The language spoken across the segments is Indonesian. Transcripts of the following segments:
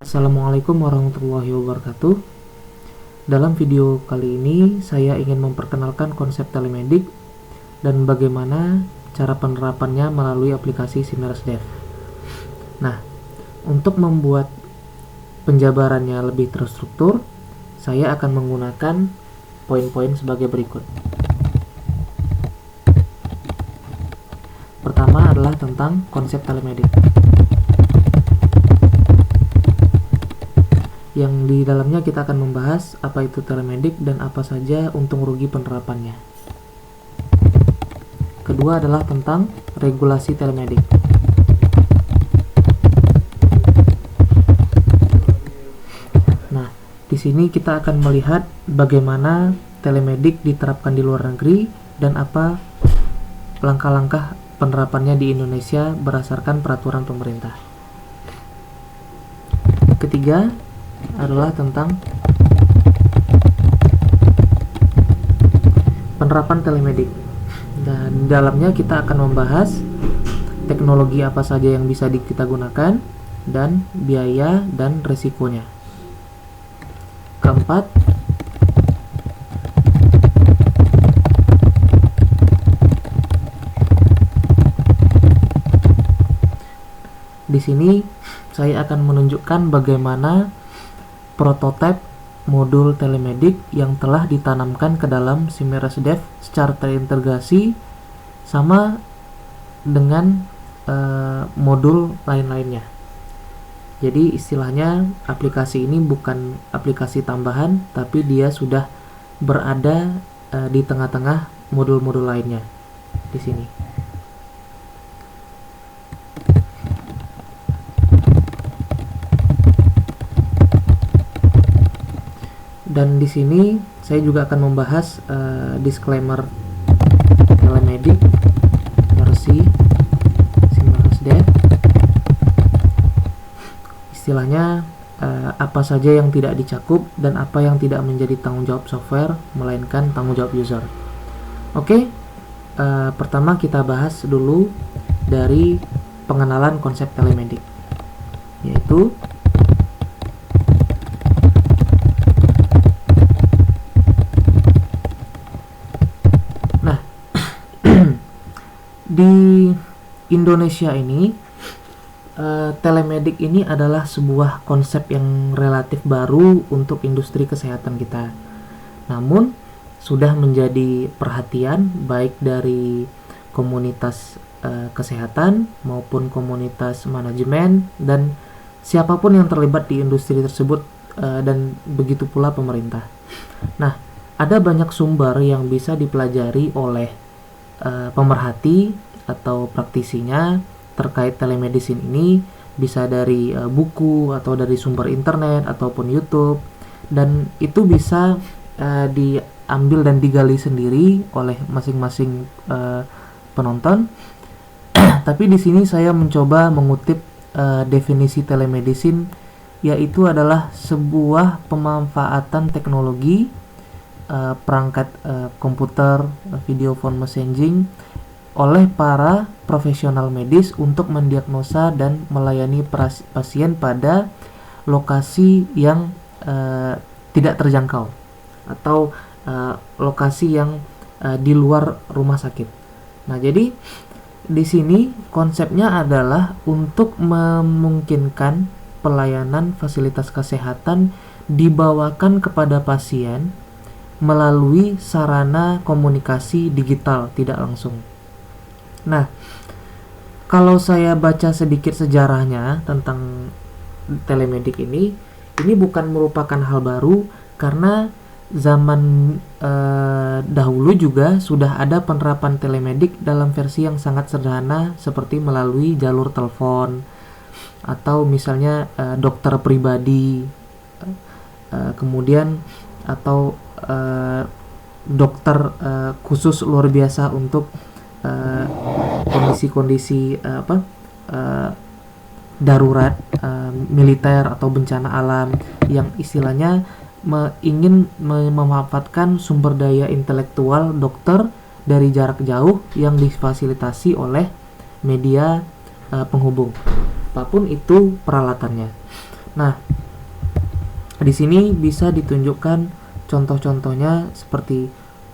Assalamualaikum warahmatullahi wabarakatuh. Dalam video kali ini saya ingin memperkenalkan konsep telemedik dan bagaimana cara penerapannya melalui aplikasi Simers Dev. Nah, untuk membuat penjabarannya lebih terstruktur, saya akan menggunakan poin-poin sebagai berikut. Pertama adalah tentang konsep telemedik, yang di dalamnya kita akan membahas apa itu telemedik dan apa saja untung rugi penerapannya. Kedua adalah tentang regulasi telemedik. Nah, di sini kita akan melihat bagaimana telemedik diterapkan di luar negeri dan apa langkah-langkah penerapannya di Indonesia berdasarkan peraturan pemerintah. Ketiga adalah tentang penerapan telemedik. Dan dalamnya kita akan membahas teknologi apa saja yang bisa kita gunakan dan biaya dan resikonya. Keempat, di sini saya akan menunjukkan bagaimana prototipe modul telemedik yang telah ditanamkan ke dalam Simers Dev secara terintegrasi sama dengan modul lain-lainnya. Jadi istilahnya aplikasi ini bukan aplikasi tambahan, tapi dia sudah berada di tengah-tengah modul-modul lainnya di sini. Dan di sini saya juga akan membahas disclaimer telemedik versi Simers Dev. Istilahnya apa saja yang tidak dicakup dan apa yang tidak menjadi tanggung jawab software melainkan tanggung jawab user. Oke, pertama kita bahas dulu dari pengenalan konsep telemedik, yaitu di Indonesia ini telemedik ini adalah sebuah konsep yang relatif baru untuk industri kesehatan kita. Namun sudah menjadi perhatian baik dari komunitas kesehatan maupun komunitas manajemen dan siapapun yang terlibat di industri tersebut, dan begitu pula pemerintah. Nah, ada banyak sumber yang bisa dipelajari oleh pemerhati atau praktisinya terkait telemedicine ini, bisa dari buku atau dari sumber internet ataupun YouTube, dan itu bisa diambil dan digali sendiri oleh masing-masing penonton. Tapi di sini saya mencoba mengutip definisi telemedicine, yaitu adalah sebuah pemanfaatan teknologi perangkat komputer, video phone messaging oleh para profesional medis untuk mendiagnosa dan melayani pasien pada lokasi yang tidak terjangkau atau lokasi yang di luar rumah sakit. Nah, jadi di sini konsepnya adalah untuk memungkinkan pelayanan fasilitas kesehatan dibawakan kepada pasien melalui sarana komunikasi digital tidak langsung. Nah, kalau saya baca sedikit sejarahnya tentang telemedik ini bukan merupakan hal baru, karena zaman dahulu juga sudah ada penerapan telemedik dalam versi yang sangat sederhana seperti melalui jalur telepon atau misalnya dokter pribadi, kemudian atau dokter khusus luar biasa untuk kondisi-kondisi darurat, militer atau bencana alam, yang istilahnya ingin memanfaatkan sumber daya intelektual dokter dari jarak jauh yang difasilitasi oleh media penghubung, apapun itu peralatannya. Nah, di sini bisa ditunjukkan contoh-contohnya seperti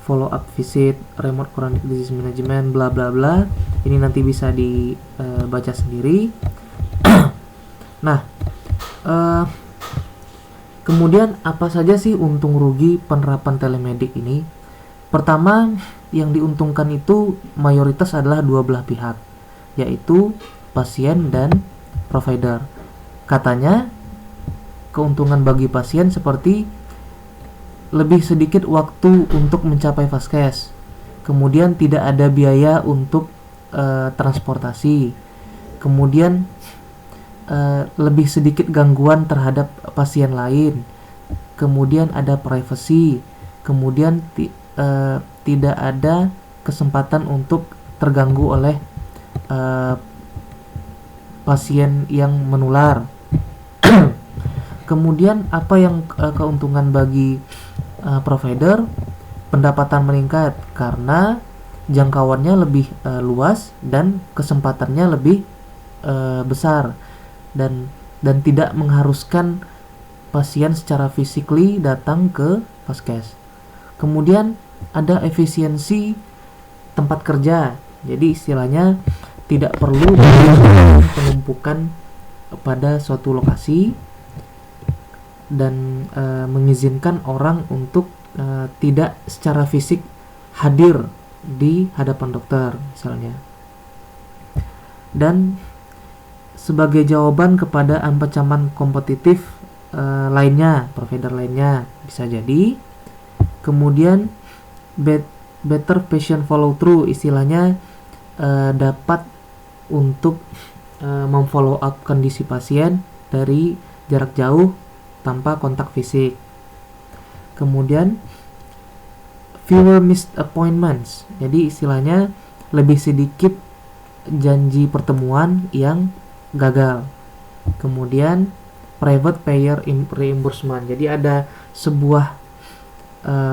follow up visit, remote chronic disease management, bla bla bla. Ini nanti bisa dibaca sendiri. Nah, kemudian apa saja sih untung rugi penerapan telemedik ini? Pertama, yang diuntungkan itu mayoritas adalah dua belah pihak, yaitu pasien dan provider. Katanya, keuntungan bagi pasien seperti lebih sedikit waktu untuk mencapai vaskes, kemudian tidak ada biaya untuk transportasi, kemudian lebih sedikit gangguan terhadap pasien lain, kemudian ada privacy, kemudian tidak ada kesempatan untuk terganggu oleh pasien yang menular. Kemudian apa yang keuntungan bagi provider? Pendapatan meningkat karena jangkauannya lebih luas dan kesempatannya lebih besar, dan tidak mengharuskan pasien secara physically datang ke vaskes. Kemudian ada efisiensi tempat kerja, jadi istilahnya tidak perlu penumpukan pada suatu lokasi dan mengizinkan orang untuk tidak secara fisik hadir di hadapan dokter misalnya. Dan sebagai jawaban kepada ancaman kompetitif lainnya, provider lainnya bisa jadi. Kemudian better patient follow through, istilahnya dapat untuk memfollow up kondisi pasien dari jarak jauh tanpa kontak fisik. Kemudian fewer missed appointments, jadi istilahnya lebih sedikit janji pertemuan yang gagal. Kemudian private payer reimbursement, jadi ada sebuah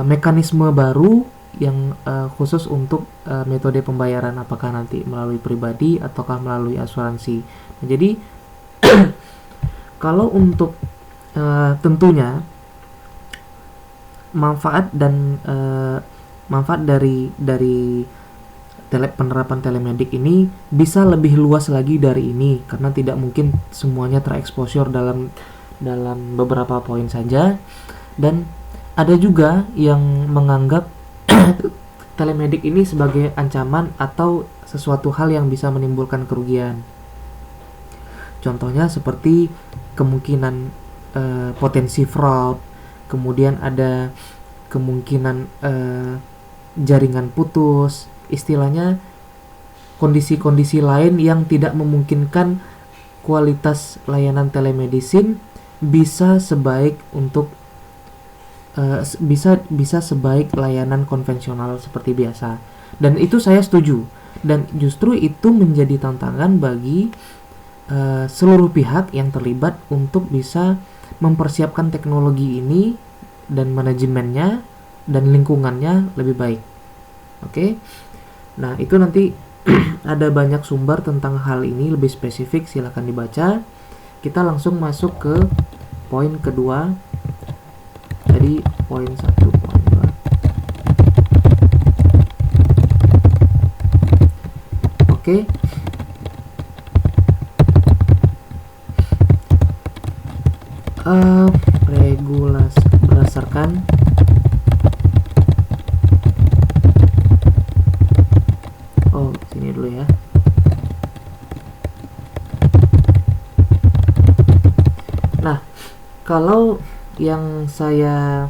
mekanisme baru yang khusus untuk metode pembayaran, apakah nanti melalui pribadi ataukah melalui asuransi. Nah, jadi kalau untuk tentunya manfaat dari penerapan telemedik ini bisa lebih luas lagi dari ini, karena tidak mungkin semuanya tereksposur dalam beberapa poin saja. Dan ada juga yang menganggap telemedik ini sebagai ancaman atau sesuatu hal yang bisa menimbulkan kerugian. Contohnya seperti kemungkinan potensi fraud, kemudian ada kemungkinan jaringan putus, istilahnya kondisi-kondisi lain yang tidak memungkinkan kualitas layanan telemedicine bisa sebaik bisa sebaik layanan konvensional seperti biasa. Dan itu saya setuju, dan justru itu menjadi tantangan bagi seluruh pihak yang terlibat untuk bisa mempersiapkan teknologi ini dan manajemennya dan lingkungannya lebih baik. Oke. Nah, itu nanti ada banyak sumber tentang hal ini lebih spesifik, silahkan dibaca. Kita langsung masuk ke poin kedua. Jadi poin 1, poin 2. Oke. Regulasi berdasarkan sini dulu ya. Nah, kalau yang saya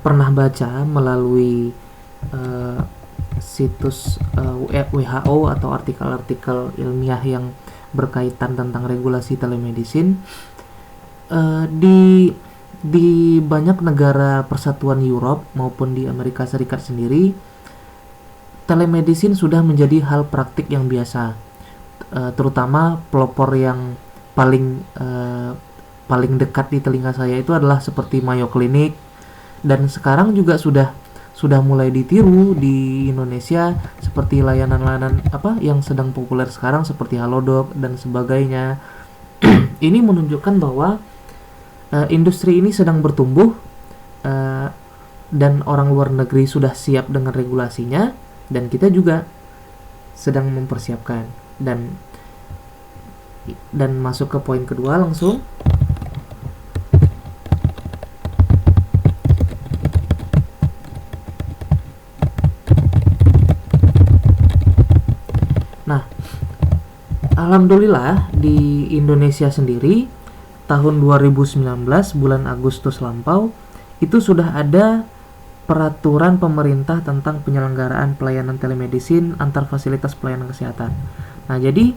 pernah baca melalui situs WHO atau artikel-artikel ilmiah yang berkaitan tentang regulasi telemedicine, di banyak negara persatuan Europe maupun di Amerika Serikat sendiri, telemedicine sudah menjadi hal praktik yang biasa. Terutama pelopor yang paling dekat di telinga saya itu adalah seperti Mayo Clinic, dan sekarang juga sudah mulai ditiru di Indonesia, seperti layanan-layanan yang sedang populer sekarang seperti Halodoc dan sebagainya. Ini menunjukkan bahwa industri ini sedang bertumbuh, dan orang luar negeri sudah siap dengan regulasinya, dan kita juga sedang mempersiapkan. Dan masuk ke poin kedua langsung. Nah, alhamdulillah di Indonesia sendiri tahun 2019 bulan Agustus lampau itu sudah ada peraturan pemerintah tentang penyelenggaraan pelayanan telemedicine antar fasilitas pelayanan kesehatan. Nah, jadi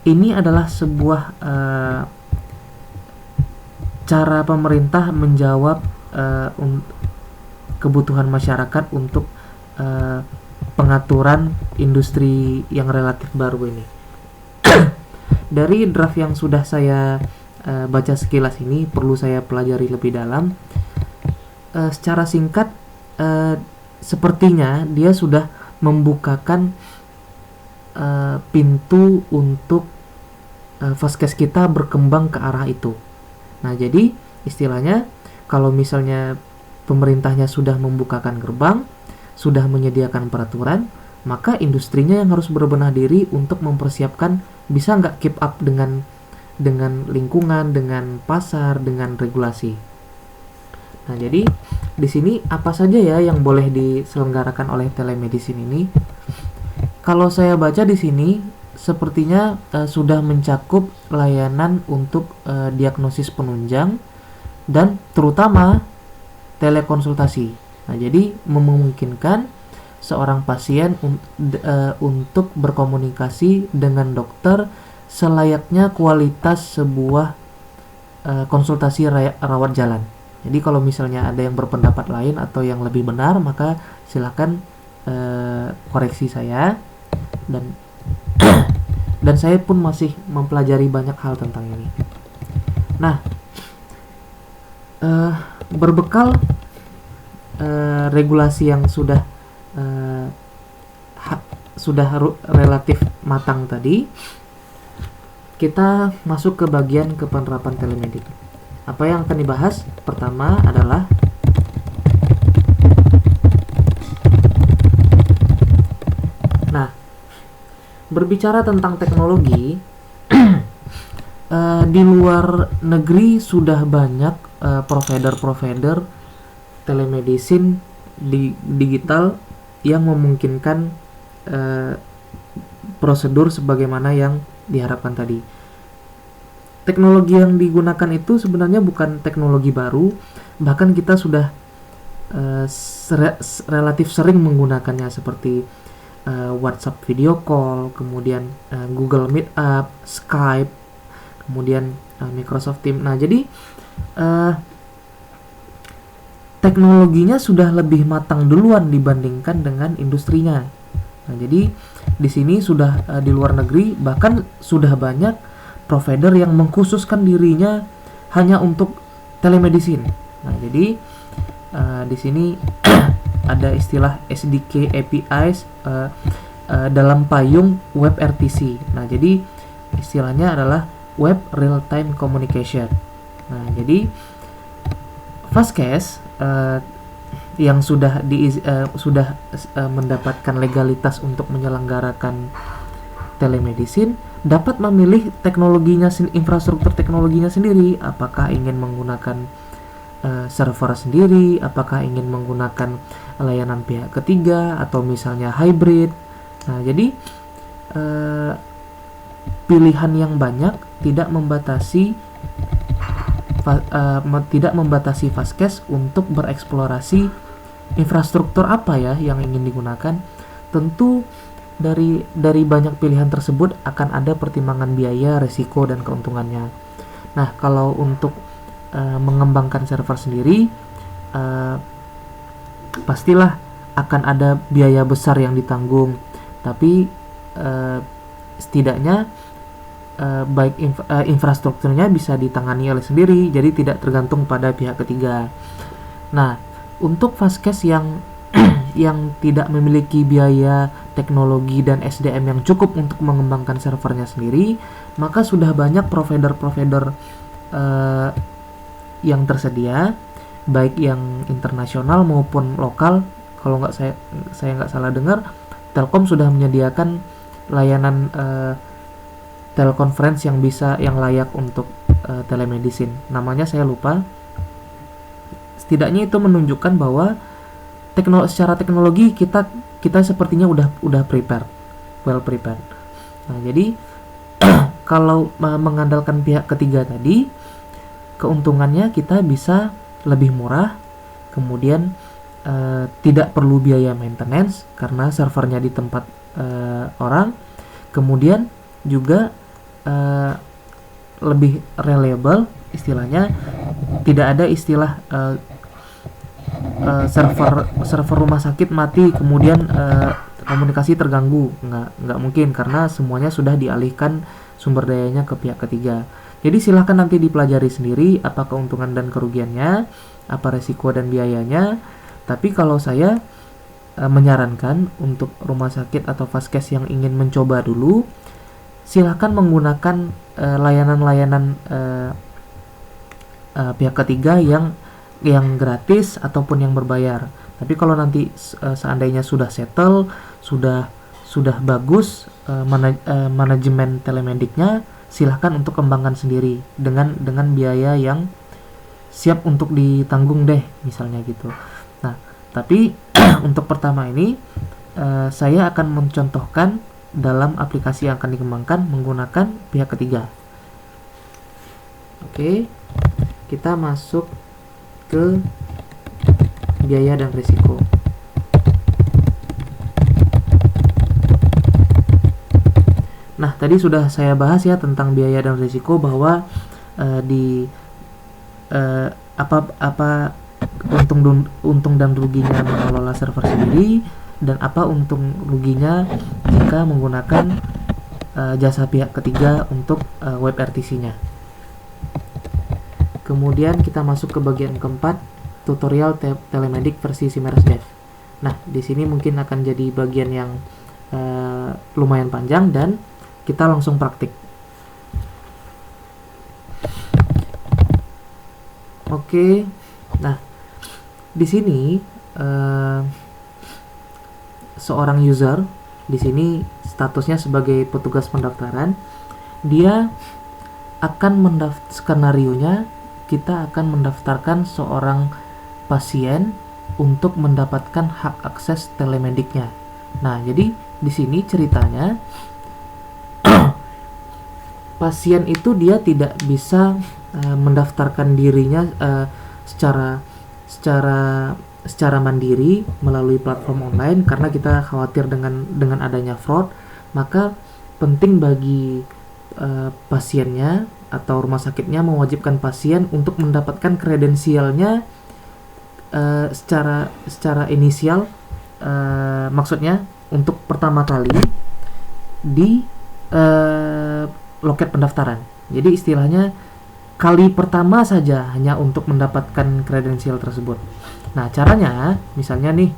ini adalah sebuah cara pemerintah menjawab kebutuhan masyarakat untuk pengaturan industri yang relatif baru ini. Dari draft yang sudah saya baca sekilas ini, perlu saya pelajari lebih dalam. Secara singkat, sepertinya dia sudah membukakan pintu untuk vaskes kita berkembang ke arah itu. Nah, jadi istilahnya kalau misalnya pemerintahnya sudah membukakan gerbang, sudah menyediakan peraturan, maka industrinya yang harus berbenah diri untuk mempersiapkan bisa nggak keep up dengan lingkungan, dengan pasar, dengan regulasi. Nah, jadi di sini apa saja ya yang boleh diselenggarakan oleh telemedicine ini? Kalau saya baca di sini, sepertinya sudah mencakup layanan untuk diagnosis penunjang dan terutama telekonsultasi. Nah, jadi memungkinkan seorang pasien untuk berkomunikasi dengan dokter selayaknya kualitas sebuah konsultasi rawat jalan. Jadi kalau misalnya ada yang berpendapat lain atau yang lebih benar, maka silakan koreksi saya, dan saya pun masih mempelajari banyak hal tentang ini. Nah, berbekal regulasi yang sudah relatif matang tadi, kita masuk ke bagian penerapan telemedik. Apa yang akan dibahas? Pertama adalah berbicara tentang teknologi. Di luar negeri sudah banyak provider telemedicine digital yang memungkinkan prosedur sebagaimana yang diharapkan tadi. Teknologi yang digunakan itu sebenarnya bukan teknologi baru, bahkan kita sudah relatif sering menggunakannya, seperti WhatsApp video call, kemudian Google Meetup, Skype, kemudian Microsoft Teams. Nah, jadi teknologinya sudah lebih matang duluan dibandingkan dengan industrinya. Nah, jadi di sini sudah di luar negeri bahkan sudah banyak provider yang mengkhususkan dirinya hanya untuk telemedicine. Nah, jadi di sini ada istilah SDK APIs dalam payung Web RTC. Nah, jadi istilahnya adalah Web Real Time Communication. Nah, jadi Vaskes yang sudah mendapatkan legalitas untuk menyelenggarakan telemedicine dapat memilih teknologinya, infrastruktur teknologinya sendiri. Apakah ingin menggunakan server sendiri, apakah ingin menggunakan layanan pihak ketiga, atau misalnya hybrid. Nah, jadi pilihan yang banyak tidak membatasi Vaskes untuk bereksplorasi infrastruktur apa ya yang ingin digunakan. Tentu dari banyak pilihan tersebut akan ada pertimbangan biaya, resiko, dan keuntungannya. Nah, kalau untuk mengembangkan server sendiri, pastilah akan ada biaya besar yang ditanggung, tapi setidaknya baik infrastrukturnya bisa ditangani oleh sendiri, jadi tidak tergantung pada pihak ketiga. Nah, untuk Vaskes yang tidak memiliki biaya teknologi dan SDM yang cukup untuk mengembangkan servernya sendiri, maka sudah banyak provider-provider yang tersedia, baik yang internasional maupun lokal. Kalau saya nggak salah dengar, Telkom sudah menyediakan layanan telekonferensi yang layak untuk telemedicine. Namanya saya lupa. Setidaknya itu menunjukkan bahwa secara teknologi kita sepertinya udah well prepared. Nah, jadi kalau mengandalkan pihak ketiga tadi, keuntungannya kita bisa lebih murah, kemudian tidak perlu biaya maintenance karena servernya di tempat orang, kemudian juga lebih reliable, istilahnya tidak ada istilah server rumah sakit mati kemudian komunikasi terganggu, nggak mungkin karena semuanya sudah dialihkan sumber dayanya ke pihak ketiga. Jadi silahkan nanti dipelajari sendiri apa keuntungan dan kerugiannya, apa resiko dan biayanya. Tapi kalau saya menyarankan untuk rumah sakit atau vaskes yang ingin mencoba dulu, silahkan menggunakan layanan-layanan pihak ketiga yang gratis ataupun yang berbayar. Tapi kalau nanti seandainya sudah settle, sudah bagus manajemen telemediknya, silahkan untuk kembangkan sendiri dengan biaya yang siap untuk ditanggung deh, misalnya gitu. Nah, tapi untuk pertama ini saya akan mencontohkan dalam aplikasi yang akan dikembangkan menggunakan pihak ketiga. Oke, kita masuk ke biaya dan risiko. Nah, tadi sudah saya bahas ya tentang biaya dan risiko, bahwa apa untung dan ruginya mengelola server sendiri, dan apa untung ruginya jika menggunakan jasa pihak ketiga untuk web RTC-nya. Kemudian kita masuk ke bagian keempat, tutorial Telemedic versi Siemens Dev. Nah, di sini mungkin akan jadi bagian yang lumayan panjang dan kita langsung praktik. Oke, nah di sini seorang user di sini statusnya sebagai petugas pendaftaran, dia akan skenarionya kita akan mendaftarkan seorang pasien untuk mendapatkan hak akses telemediknya. Nah, jadi di sini ceritanya pasien itu dia tidak bisa mendaftarkan dirinya secara mandiri melalui platform online karena kita khawatir dengan adanya fraud. Maka penting bagi pasiennya atau rumah sakitnya mewajibkan pasien untuk mendapatkan kredensialnya secara inisial, maksudnya untuk pertama kali di loket pendaftaran. Jadi istilahnya kali pertama saja hanya untuk mendapatkan kredensial tersebut. Nah, caranya misalnya nih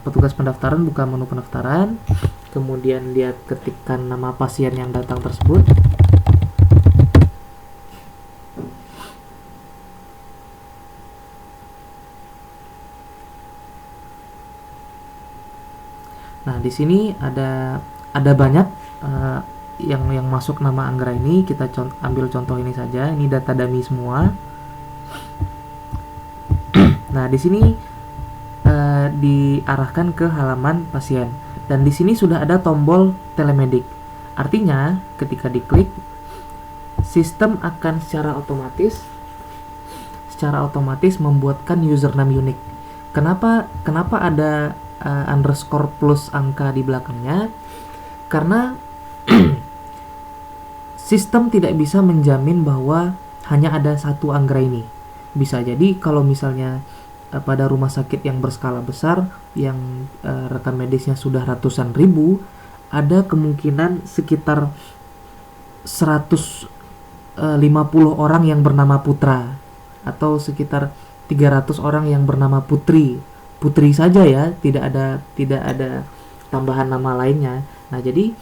petugas pendaftaran buka menu pendaftaran, kemudian dia ketikkan nama pasien yang datang tersebut. Nah, di sini ada banyak yang masuk nama Anggra ini. Kita ambil contoh ini saja. Ini data dummy semua. Nah, di sini diarahkan ke halaman pasien dan di sini sudah ada tombol Telemedic. Artinya, ketika diklik, sistem akan secara otomatis membuatkan username unik. Kenapa ada underscore plus angka di belakangnya? Karena sistem tidak bisa menjamin bahwa hanya ada satu Anggra ini. Bisa jadi kalau misalnya pada rumah sakit yang berskala besar yang rekan medisnya sudah ratusan ribu, ada kemungkinan sekitar 150 orang yang bernama Putra atau sekitar 300 orang yang bernama Putri saja ya, tidak ada tambahan nama lainnya. Nah, jadi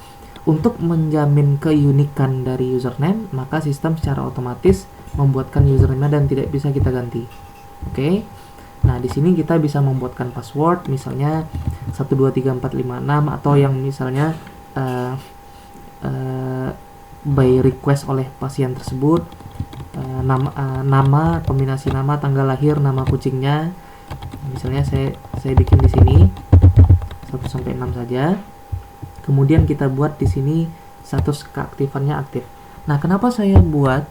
Untuk menjamin keunikan dari username, maka sistem secara otomatis membuatkan username dan tidak bisa kita ganti. Oke. Nah, di sini kita bisa membuatkan password, misalnya 123456, atau yang misalnya by request oleh pasien tersebut, nama, kombinasi nama, tanggal lahir, nama kucingnya. Misalnya saya bikin di sini 1 sampai 6 saja. Kemudian kita buat di sini status keaktifannya aktif. Nah, kenapa saya buat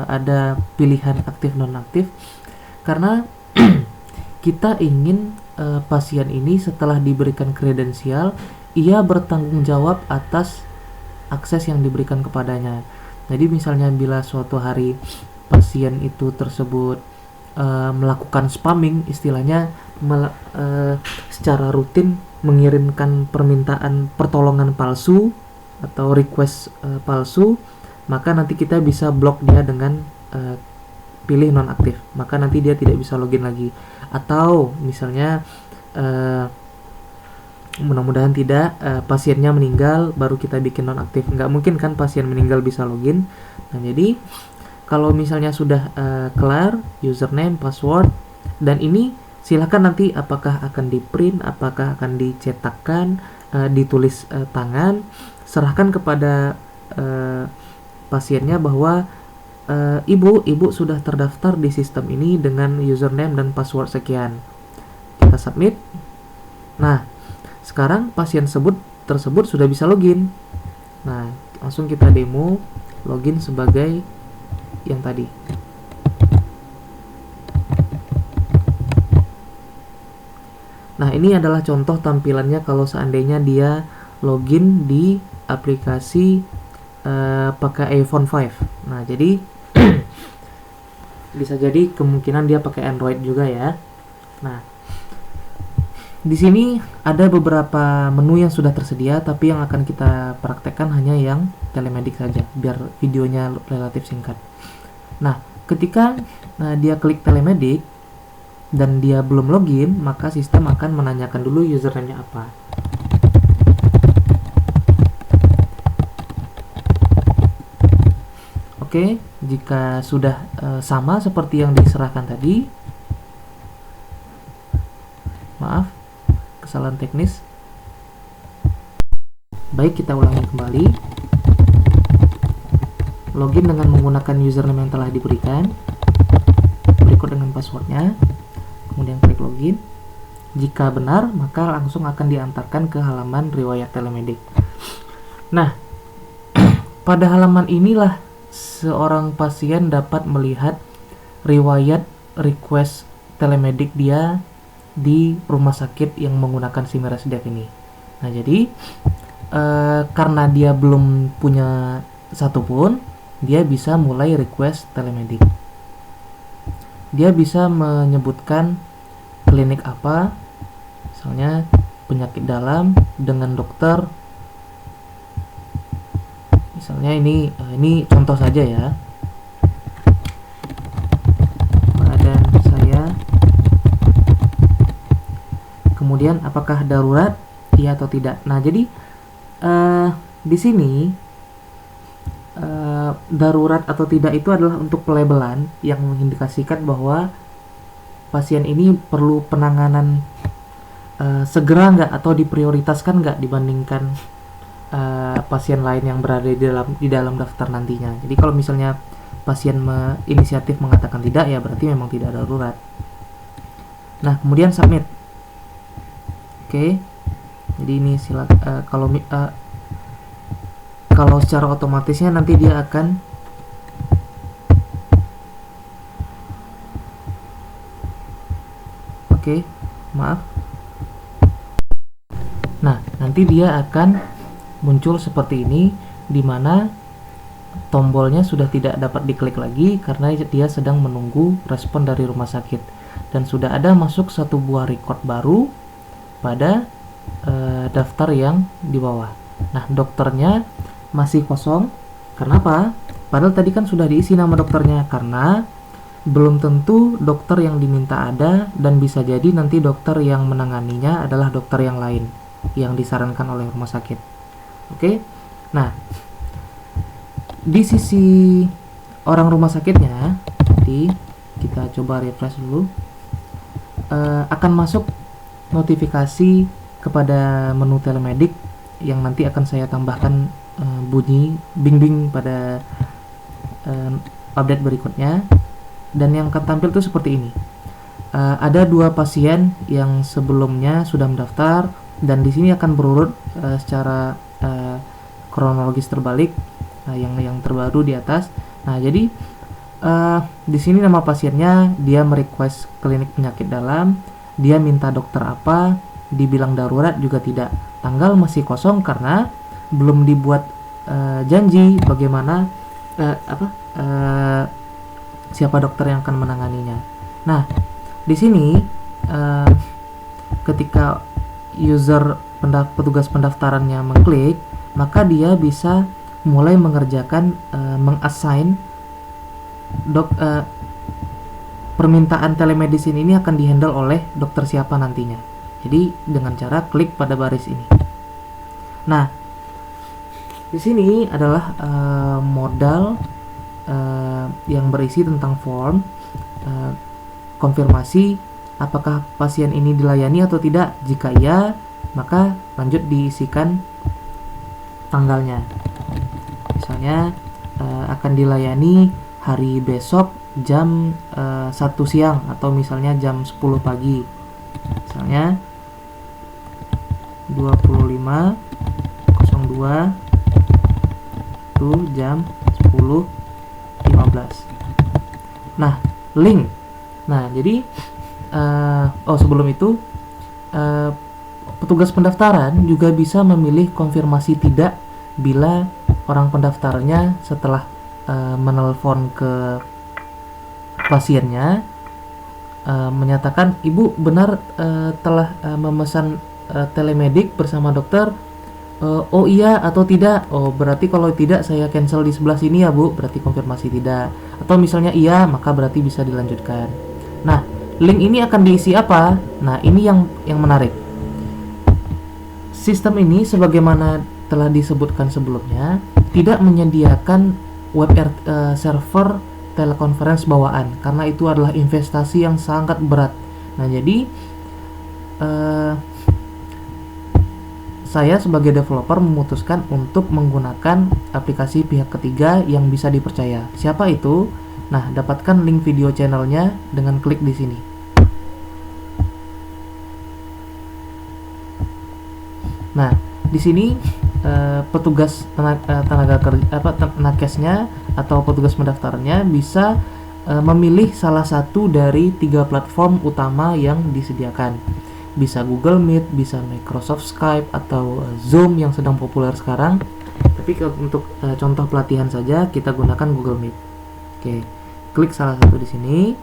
ada pilihan aktif nonaktif? Karena kita ingin pasien ini setelah diberikan kredensial, ia bertanggung jawab atas akses yang diberikan kepadanya. Jadi misalnya bila suatu hari pasien itu tersebut melakukan spamming, istilahnya secara rutin mengirimkan permintaan pertolongan palsu atau request palsu, maka nanti kita bisa blok dia dengan pilih nonaktif, maka nanti dia tidak bisa login lagi. Atau misalnya mudah-mudahan tidak, pasiennya meninggal baru kita bikin nonaktif, nggak mungkin kan pasien meninggal bisa login. Nah, jadi kalau misalnya sudah kelar username, password, dan ini silakan nanti apakah akan di print, apakah akan dicetakkan, ditulis tangan, serahkan kepada pasiennya bahwa ibu sudah terdaftar di sistem ini dengan username dan password sekian. Kita submit. Nah, sekarang pasien tersebut sudah bisa login. Nah, langsung kita demo login sebagai yang tadi. Nah, ini adalah contoh tampilannya kalau seandainya dia login di aplikasi pakai iPhone 5. Nah, jadi bisa jadi kemungkinan dia pakai Android juga ya. Nah, di sini ada beberapa menu yang sudah tersedia, tapi yang akan kita praktekkan hanya yang telemedik saja, biar videonya relatif singkat. Nah, ketika dia klik telemedik dan dia belum login, maka sistem akan menanyakan dulu username-nya apa. Oke, jika sudah sama seperti yang diserahkan tadi, maaf, kesalahan teknis. Baik, kita ulangi kembali. Login dengan menggunakan username yang telah diberikan, berikut dengan passwordnya. Kemudian klik login. Jika benar, maka langsung akan diantarkan ke halaman riwayat telemedik. Nah, pada halaman inilah seorang pasien dapat melihat riwayat request telemedik dia di rumah sakit yang menggunakan Simiras-Dev ini. Nah, jadi karena dia belum punya satupun, dia bisa mulai request telemedik. Dia bisa menyebutkan klinik apa, misalnya penyakit dalam dengan dokter. Misalnya ini contoh saja ya. Badan saya. Kemudian apakah darurat? Iya atau tidak. Nah, jadi di sini darurat atau tidak itu adalah untuk pelabelan yang mengindikasikan bahwa pasien ini perlu penanganan segera nggak atau diprioritaskan nggak dibandingkan pasien lain yang berada di dalam daftar nantinya. Jadi kalau misalnya pasien inisiatif mengatakan tidak, ya berarti memang tidak darurat. Nah, kemudian submit. Oke. Jadi ini kalau secara otomatisnya nanti dia akan maaf. Nah, nanti dia akan muncul seperti ini, di mana tombolnya sudah tidak dapat diklik lagi karena dia sedang menunggu respon dari rumah sakit, dan sudah ada masuk satu buah record baru pada daftar yang di bawah. Nah, dokternya masih kosong. Kenapa? Padahal tadi kan sudah diisi nama dokternya, karena belum tentu dokter yang diminta ada, dan bisa jadi nanti dokter yang menanganinya adalah dokter yang lain yang disarankan oleh rumah sakit. Oke. Nah, di sisi orang rumah sakitnya, nanti kita coba refresh dulu, akan masuk notifikasi kepada menu telemedik yang nanti akan saya tambahkan bunyi bing-bing pada update berikutnya. Dan yang akan tampil itu seperti ini. Ada 2 pasien yang sebelumnya sudah mendaftar, dan di sini akan berurut secara kronologis terbalik, yang terbaru di atas. Nah, jadi di sini nama pasiennya, dia merequest klinik penyakit dalam, dia minta dokter apa, dibilang darurat juga tidak, tanggal masih kosong karena belum dibuat janji bagaimana siapa dokter yang akan menanganinya. Nah, di sini ketika user petugas pendaftarannya mengklik, maka dia bisa mulai mengerjakan mengassign permintaan telemedicine ini akan dihandle oleh dokter siapa nantinya. Jadi dengan cara klik pada baris ini. Nah, di sini adalah modal yang berisi tentang form konfirmasi apakah pasien ini dilayani atau tidak. Jika iya, maka lanjut diisikan tanggalnya. Misalnya akan dilayani hari besok jam 1 siang, atau misalnya jam 10 pagi. Misalnya 25.02 itu jam 10.15. Nah, link. Nah, jadi sebelum itu petugas pendaftaran juga bisa memilih konfirmasi tidak bila orang pendaftarnya setelah menelpon ke pasiennya menyatakan ibu benar telah memesan telemedik bersama dokter. Oh iya atau tidak? Oh berarti kalau tidak saya cancel di sebelah sini ya bu, berarti konfirmasi tidak. Atau misalnya iya, maka berarti bisa dilanjutkan. Nah, link ini akan diisi apa? Nah, ini yang menarik. Sistem ini sebagaimana telah disebutkan sebelumnya tidak menyediakan web server telekonferensi bawaan, karena itu adalah investasi yang sangat berat. Nah, jadi saya sebagai developer memutuskan untuk menggunakan aplikasi pihak ketiga yang bisa dipercaya. Siapa itu? Nah, dapatkan link video channelnya dengan klik di sini. Nah, di sini petugas nakesnya atau petugas pendaftarannya bisa memilih salah satu dari 3 platform utama yang disediakan. Bisa Google Meet, bisa Microsoft Skype, atau Zoom yang sedang populer sekarang. Tapi untuk contoh pelatihan saja kita gunakan Google Meet. Oke, klik salah satu di sini.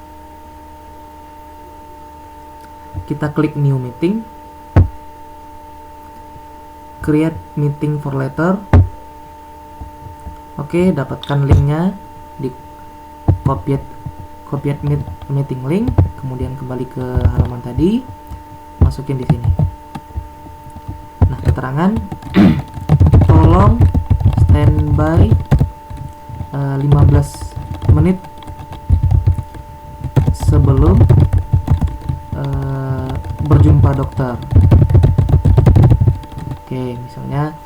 Kita klik New Meeting. Create meeting for later. Oke, dapatkan linknya, di copy meeting link, kemudian kembali ke halaman tadi, masukin di sini. Nah, keterangan tolong standby 15 menit sebelum berjumpa dokter. Oke, misalnya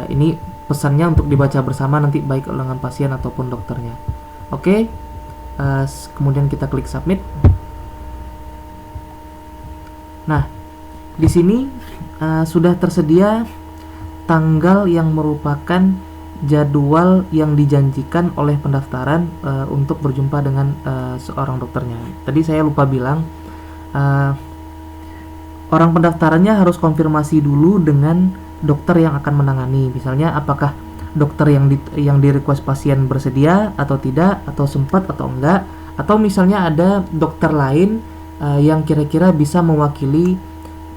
ini pesannya untuk dibaca bersama nanti baik dengan pasien ataupun dokternya. Oke, kemudian kita klik submit. Nah, di sini sudah tersedia tanggal yang merupakan jadwal yang dijanjikan oleh pendaftaran untuk berjumpa dengan seorang dokternya. Tadi saya lupa bilang, orang pendaftarannya harus konfirmasi dulu dengan dokter yang akan menangani. Misalnya apakah dokter yang di request pasien bersedia atau tidak, atau sempat atau enggak, atau misalnya ada dokter lain yang kira-kira bisa mewakili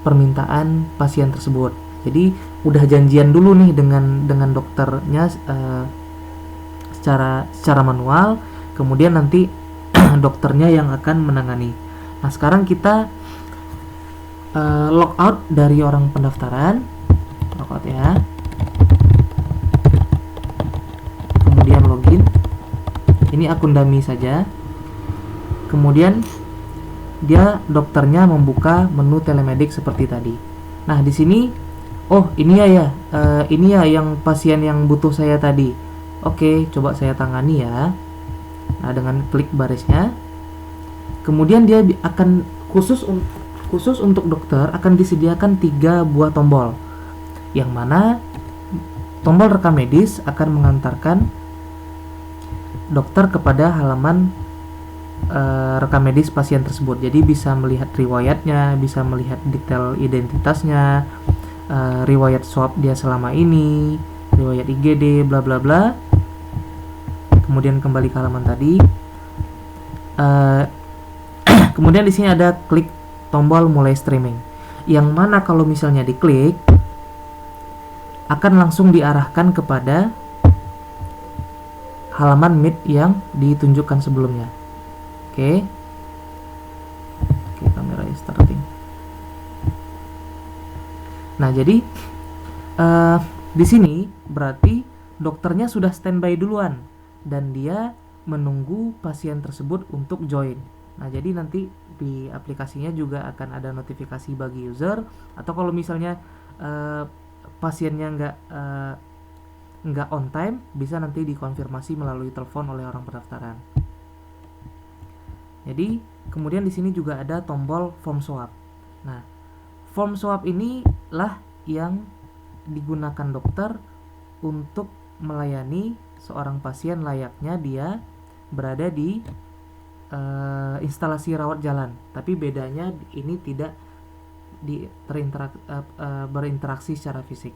permintaan pasien tersebut. Jadi udah janjian dulu nih dengan dokternya secara manual, kemudian nanti dokternya yang akan menangani. Nah, sekarang kita log out dari orang pendaftaran, log out ya. ini akun dummy saja. Kemudian dokternya membuka menu telemedik seperti tadi. Nah, di sini ini ya yang pasien yang butuh saya tadi. Oke, coba saya tangani ya. Nah, dengan klik barisnya. Kemudian dia akan khusus untuk dokter akan disediakan 3 buah tombol. Yang mana tombol rekam medis akan mengantarkan dokter kepada halaman rekam medis pasien tersebut. Jadi bisa melihat riwayatnya, bisa melihat detail identitasnya, riwayat swab dia selama ini, riwayat IGD, bla bla bla. Kemudian kembali ke halaman tadi. Kemudian di sini ada klik tombol mulai streaming. Yang mana kalau misalnya diklik akan langsung diarahkan kepada halaman Meet yang ditunjukkan sebelumnya. Oke, kamera starting. Nah, jadi di sini berarti dokternya sudah standby duluan dan dia menunggu pasien tersebut untuk join. Nah, jadi nanti di aplikasinya juga akan ada notifikasi bagi user, atau kalau misalnya pasiennya nggak on time, bisa nanti dikonfirmasi melalui telepon oleh orang pendaftaran. Jadi kemudian di sini juga ada tombol form swab. Nah, form swab inilah yang digunakan dokter untuk melayani seorang pasien layaknya dia berada di instalasi rawat jalan. Tapi bedanya ini tidak berinteraksi secara fisik.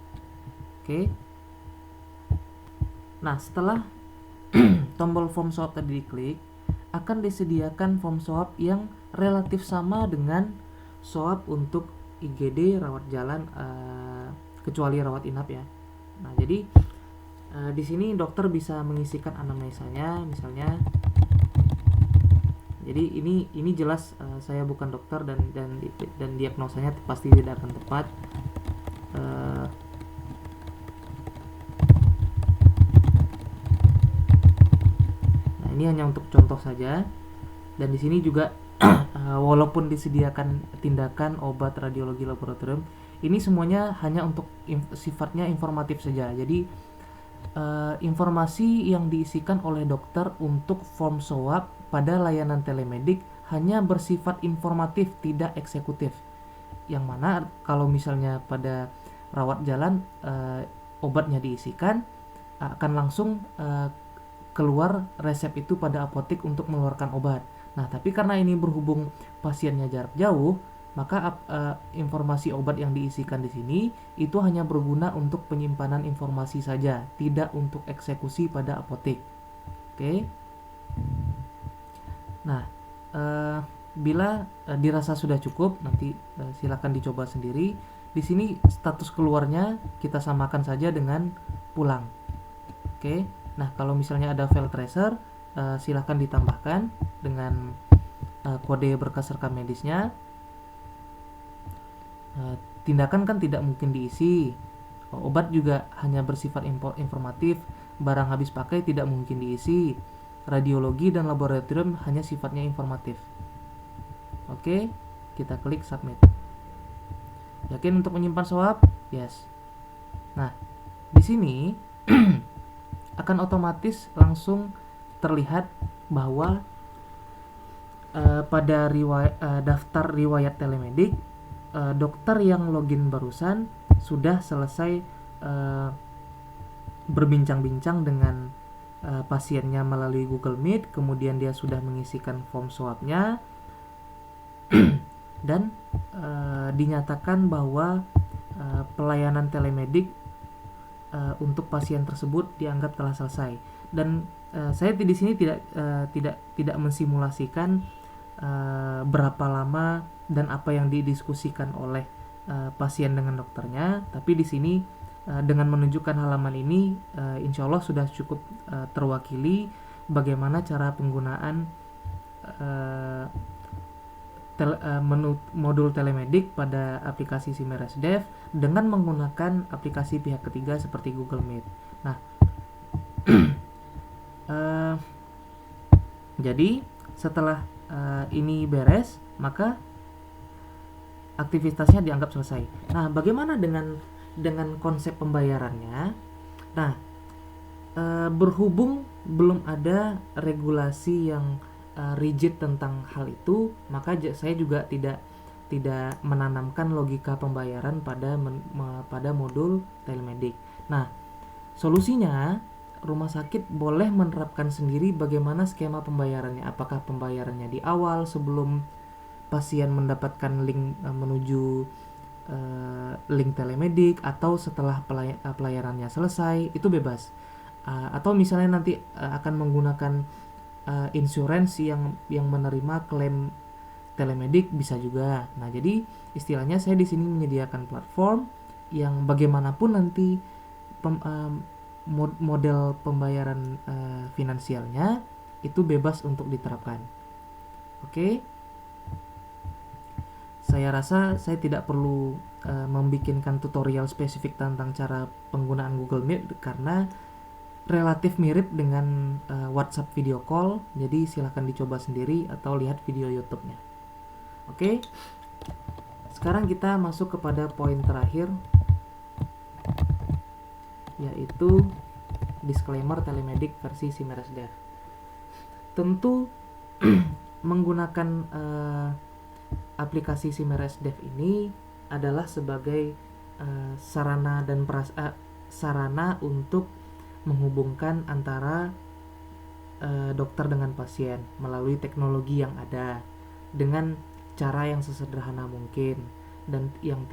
Oke. Nah, setelah tombol form swab tadi diklik, akan disediakan form swab yang relatif sama dengan swab untuk IGD rawat jalan, kecuali rawat inap ya. Nah, jadi di sini dokter bisa mengisikan anamnesanya, misalnya. Jadi ini jelas saya bukan dokter dan diagnosanya pasti tidak akan tepat. Nah, ini hanya untuk contoh saja. Dan di sini juga walaupun disediakan tindakan, obat, radiologi laboratorium, ini semuanya hanya untuk sifatnya informatif saja. Jadi informasi yang diisikan oleh dokter untuk form swab pada layanan telemedik hanya bersifat informatif, tidak eksekutif. Yang mana kalau misalnya pada rawat jalan obatnya diisikan, akan langsung keluar resep itu pada apotek untuk mengeluarkan obat. Nah, tapi karena ini berhubung pasiennya jarak jauh, maka informasi obat yang diisikan di sini itu hanya berguna untuk penyimpanan informasi saja, tidak untuk eksekusi pada apotek. Oke. Nah, bila dirasa sudah cukup, nanti silakan dicoba sendiri. Di sini status keluarnya kita samakan saja dengan pulang. Oke. Nah, kalau misalnya ada file tracer, silakan ditambahkan dengan kode berkas rekam medisnya. Tindakan kan tidak mungkin diisi, obat juga hanya bersifat informatif, barang habis pakai tidak mungkin diisi, radiologi dan laboratorium hanya sifatnya informatif. Oke, kita klik submit. Yakin untuk menyimpan swab? Yes. Nah, di sini akan otomatis langsung terlihat bahwa pada daftar riwayat telemedik, dokter yang login barusan sudah selesai berbincang-bincang dengan pasiennya melalui Google Meet, kemudian dia sudah mengisikan form swabnya dan dinyatakan bahwa pelayanan telemedik untuk pasien tersebut dianggap telah selesai. Dan saya di sini tidak mensimulasikan berapa lama dan apa yang didiskusikan oleh pasien dengan dokternya, tapi di sini dengan menunjukkan halaman ini insya Allah sudah cukup terwakili bagaimana cara penggunaan modul telemedik pada aplikasi SIMERESDEV dengan menggunakan aplikasi pihak ketiga seperti Google Meet. Nah, Jadi setelah ini beres, maka aktivitasnya dianggap selesai. Nah, bagaimana dengan konsep pembayarannya? Nah, berhubung belum ada regulasi yang rigid tentang hal itu, maka saya juga tidak menanamkan logika pembayaran pada modul telemedik. Nah, solusinya rumah sakit boleh menerapkan sendiri bagaimana skema pembayarannya. Apakah pembayarannya di awal sebelum pasien mendapatkan link menuju link telemedik, atau setelah pelayanannya selesai, itu bebas. Atau misalnya nanti akan menggunakan insurance yang menerima klaim telemedik, bisa juga. Nah, jadi istilahnya saya di sini menyediakan platform yang bagaimanapun nanti model pembayaran finansialnya itu bebas untuk diterapkan. Oke. Saya rasa saya tidak perlu membikinkan tutorial spesifik tentang cara penggunaan Google Meet karena relatif mirip dengan WhatsApp video call. Jadi silahkan dicoba sendiri atau lihat video YouTube-nya. Oke. Sekarang kita masuk kepada poin terakhir, yaitu disclaimer telemedik versi SIMERESDEV. Tentu menggunakan aplikasi SIMERESDEV ini adalah sebagai sarana untuk menghubungkan antara dokter dengan pasien melalui teknologi yang ada dengan cara yang sesederhana mungkin, dan yang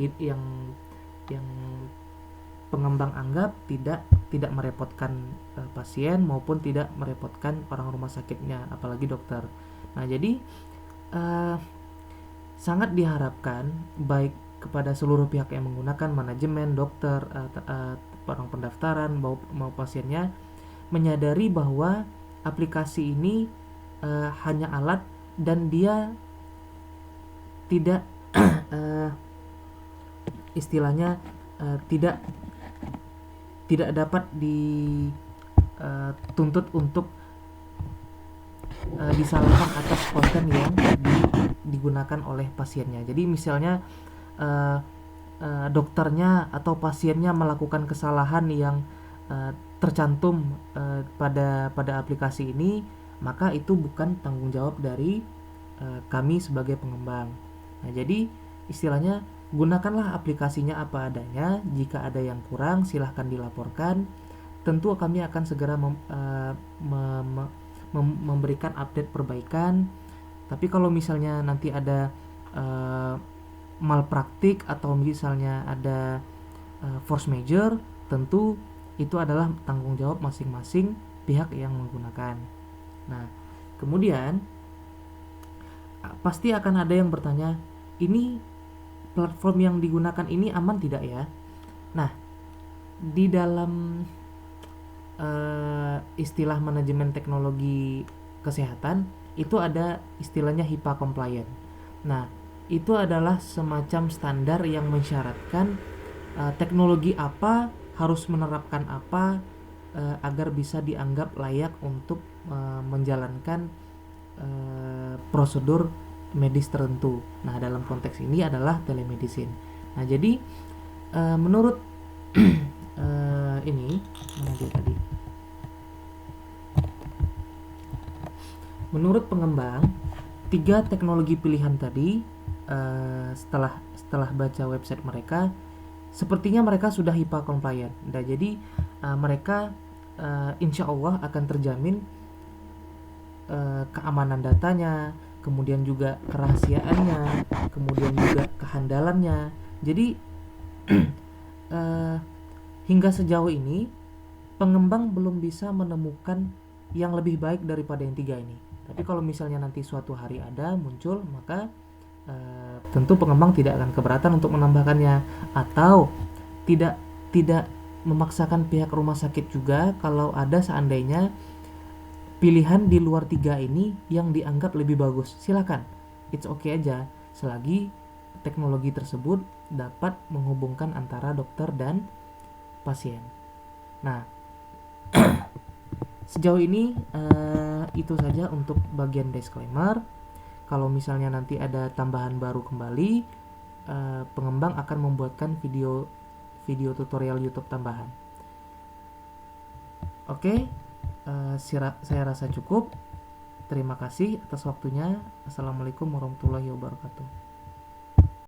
pengembang anggap tidak merepotkan pasien maupun tidak merepotkan orang rumah sakitnya, apalagi dokter. Nah, jadi sangat diharapkan baik kepada seluruh pihak yang menggunakan, manajemen, dokter, orang pendaftaran mau pasiennya, menyadari bahwa aplikasi ini hanya alat dan dia tidak istilahnya tidak dapat dituntut untuk disalahkan atas konten yang digunakan oleh pasiennya. Jadi misalnya dokternya atau pasiennya melakukan kesalahan yang tercantum pada aplikasi ini, maka itu bukan tanggung jawab dari kami sebagai pengembang. Nah, jadi istilahnya gunakanlah aplikasinya apa adanya. Jika ada yang kurang, silahkan dilaporkan. Tentu kami akan segera memberikan update perbaikan. Tapi kalau misalnya nanti ada malpraktik atau misalnya ada force major, tentu itu adalah tanggung jawab masing-masing pihak yang menggunakan. Nah, kemudian pasti akan ada yang bertanya, ini platform yang digunakan ini aman tidak ya? Nah, di dalam istilah manajemen teknologi kesehatan itu ada istilahnya HIPAA compliant. Nah, itu adalah semacam standar yang mensyaratkan teknologi apa harus menerapkan apa agar bisa dianggap layak untuk menjalankan prosedur medis tertentu. Nah, dalam konteks ini adalah telemedicine. Nah, jadi menurut ini mana dia tadi? Menurut pengembang, 3 teknologi pilihan tadi setelah baca website mereka, sepertinya mereka sudah HIPAA compliant. Nah, jadi mereka insya Allah akan terjamin keamanan datanya, kemudian juga kerahasiaannya, kemudian juga kehandalannya. Jadi hingga sejauh ini pengembang belum bisa menemukan yang lebih baik daripada yang 3 ini. Tapi kalau misalnya nanti suatu hari ada muncul, maka tentu pengembang tidak akan keberatan untuk menambahkannya, atau tidak memaksakan pihak rumah sakit juga kalau ada seandainya pilihan di luar 3 ini yang dianggap lebih bagus. Silakan, it's okay aja selagi teknologi tersebut dapat menghubungkan antara dokter dan pasien. Nah, Sejauh ini itu saja untuk bagian disclaimer. Kalau misalnya nanti ada tambahan baru kembali, pengembang akan membuatkan video tutorial YouTube tambahan. Oke, saya rasa cukup. Terima kasih atas waktunya. Assalamualaikum warahmatullahi wabarakatuh.